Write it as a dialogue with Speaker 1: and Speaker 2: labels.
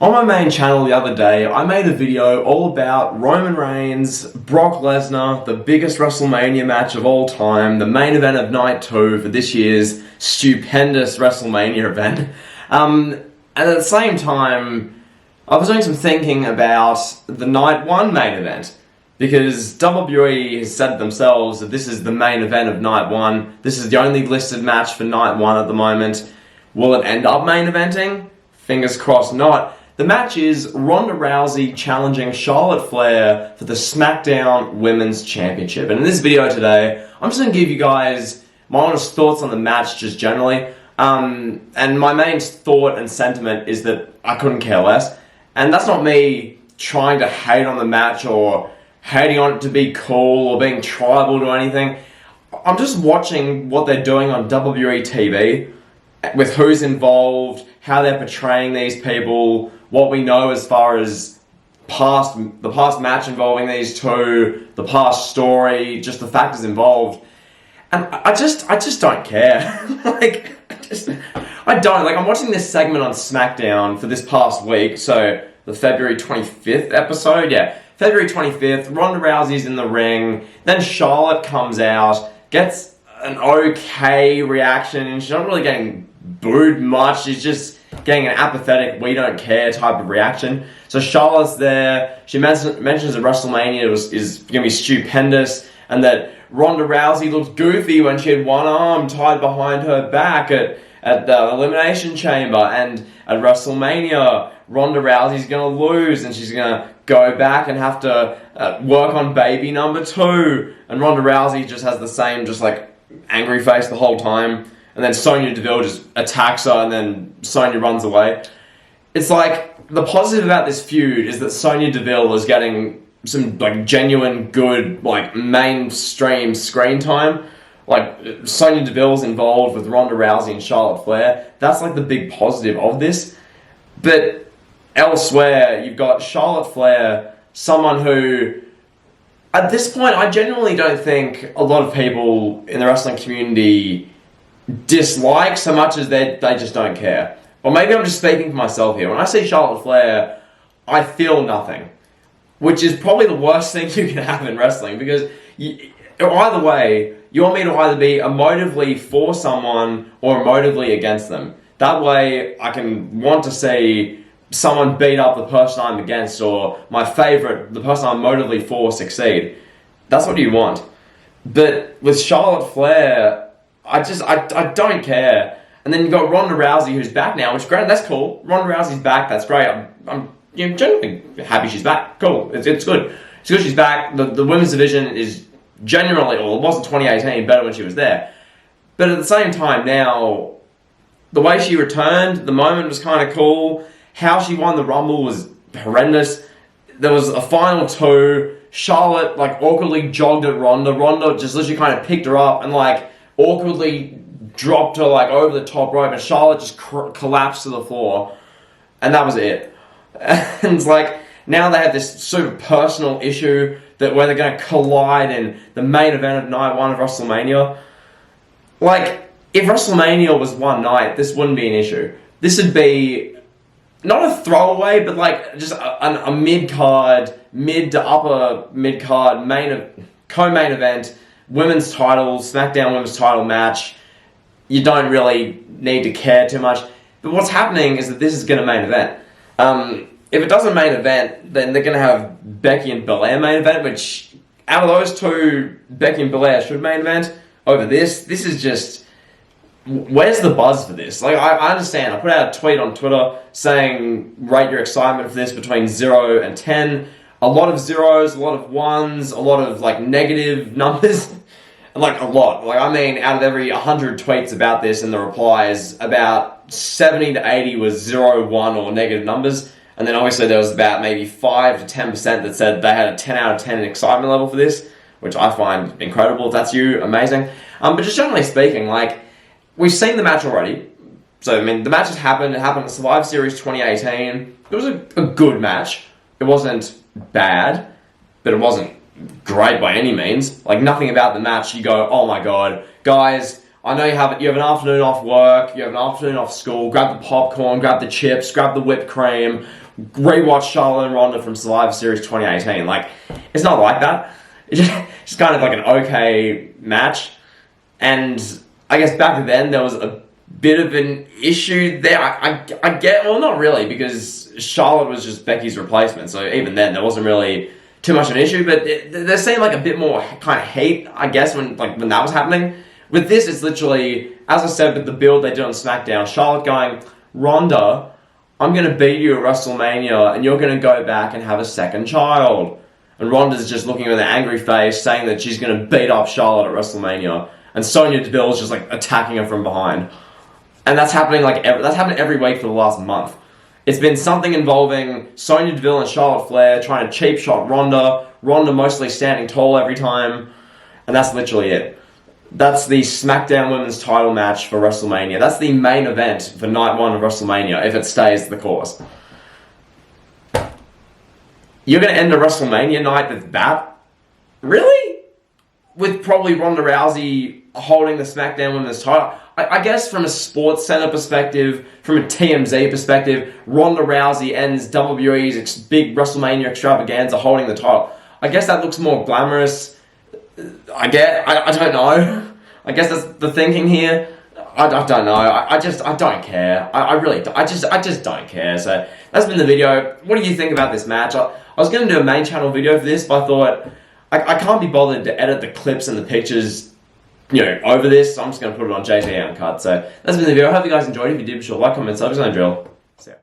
Speaker 1: On my main channel the other day, I made a video all about Roman Reigns, Brock Lesnar, the biggest WrestleMania match of all time, the main event of Night 2 for this year's stupendous WrestleMania event. And at the same time, I was doing some thinking about the Night 1 main event, because WWE has said themselves that this is the main event of Night 1, this is the only listed match for Night 1 at the moment. Will it end up main eventing? Fingers crossed not. The match is Ronda Rousey challenging Charlotte Flair for the SmackDown Women's Championship. And in this video today, I'm just going to give you guys my honest thoughts on the match just generally. And my main thought and sentiment is that I couldn't care less. And that's not me trying to hate on the match or hating on it to be cool or being tribal or anything. I'm just watching what they're doing on WWE TV with who's involved, how they're portraying these people, what we know as far as the past match involving these two, the past story, just the factors involved. And I just don't care. I don't. I'm watching this segment on SmackDown for this past week, so the February 25th episode, yeah. February 25th, Ronda Rousey's in the ring, then Charlotte comes out, gets an okay reaction, and she's not really getting booed much, she's just getting an apathetic, we don't care type of reaction. So Charlotte's there, she mentions that WrestleMania is going to be stupendous, and that Ronda Rousey looked goofy when she had one arm tied behind her back at the Elimination Chamber, and at WrestleMania, Ronda Rousey's going to lose, and she's going to go back and have to work on baby number 2, and Ronda Rousey just has the same, angry face the whole time. And then Sonya Deville just attacks her, and then Sonya runs away. It's the positive about this feud is that Sonya Deville is getting some, genuine, good, mainstream screen time. Sonya Deville's involved with Ronda Rousey and Charlotte Flair. That's, the big positive of this. But elsewhere, you've got Charlotte Flair, someone who, at this point, I genuinely don't think a lot of people in the wrestling community dislike so much as they just don't care. Or maybe I'm just speaking for myself here. When I see Charlotte Flair, I feel nothing. Which is probably the worst thing you can have in wrestling, because either way, you want me to either be emotively for someone or emotively against them. That way, I can want to see someone beat up the person I'm against, or my favourite, the person I'm emotively for, succeed. That's what you want. But with Charlotte Flair, I don't care. And then you've got Ronda Rousey, who's back now, which, granted, that's cool. Ronda Rousey's back, that's great. I'm genuinely happy she's back. Cool, it's good. It's good she's back. The women's division is generally, well, it wasn't 2018, better when she was there. But at the same time now, the way she returned, the moment was kind of cool. How she won the Rumble was horrendous. There was a final 2. Charlotte, awkwardly jogged at Ronda. Ronda just literally kind of picked her up and, awkwardly dropped her over the top rope, and Charlotte just collapsed to the floor, and that was it. And it's now they have this super personal issue where they're going to collide in the main event of Night 1 of WrestleMania. If WrestleMania was one night, this wouldn't be an issue. This would be not a throwaway, but just a mid-card, mid to upper mid-card co-main event, women's title, SmackDown women's title match. You don't really need to care too much. But what's happening is that this is going to main event. If it doesn't main event, then they're going to have Becky and Belair main event, which out of those two, Becky and Belair should main event over this. This is just, where's the buzz for this? I understand. I put out a tweet on Twitter saying, rate your excitement for this between 0 and 10. A lot of zeros, a lot of ones, a lot of negative numbers. A lot. Out of every 100 tweets about this and the replies, about 70 to 80 was 0, 1 or negative numbers. And then obviously there was about maybe 5 to 10% that said they had a 10 out of 10 excitement level for this, which I find incredible. If that's you, amazing. But just generally speaking, we've seen the match already. So, the match has happened. It happened at Survivor Series 2018. It was a good match. It wasn't bad, but it wasn't great by any means. Nothing about the match you go, oh my god, guys, I know you have an afternoon off work, you have an afternoon off school, grab the popcorn, grab the chips, grab the whipped cream, rewatch Charlotte and Ronda from Survivor Series 2018. Like, it's not like that. It's just kind of like an okay match. And I guess back then there was a bit of an issue there. I get, well, not really, because Charlotte was just Becky's replacement. So even then there wasn't really too much of an issue. But there seemed like a bit more kind of hate, I guess, when that was happening. With this, it's literally, as I said, with the build they did on SmackDown, Charlotte going, Ronda, I'm going to beat you at WrestleMania, and you're going to go back and have a second child. And Ronda's just looking with an angry face, saying that she's going to beat up Charlotte at WrestleMania. And Sonya Deville's just like attacking her from behind. And that's happening that's happened every week for the last month. It's been something involving Sonya Deville and Charlotte Flair trying to cheap shot Ronda. Ronda mostly standing tall every time. And that's literally it. That's the SmackDown Women's title match for WrestleMania. That's the main event for night one of WrestleMania, if it stays the course. You're going to end a WrestleMania night with that? Really? With probably Ronda Rousey holding the SmackDown Women's title. I guess from a Sports Center perspective, from a TMZ perspective, Ronda Rousey ends WWE's big WrestleMania extravaganza holding the title. I guess that looks more glamorous. I don't know. I guess that's the thinking here. I don't know. I don't care. I just don't care. So that's been the video. What do you think about this match? I was going to do a main channel video for this, but I thought I can't be bothered to edit the clips and the pictures, over this. So I'm just going to put it on JT Uncut. So that's been the video. I hope you guys enjoyed it. If you did, be sure to like, comment, subscribe, and drill. See ya.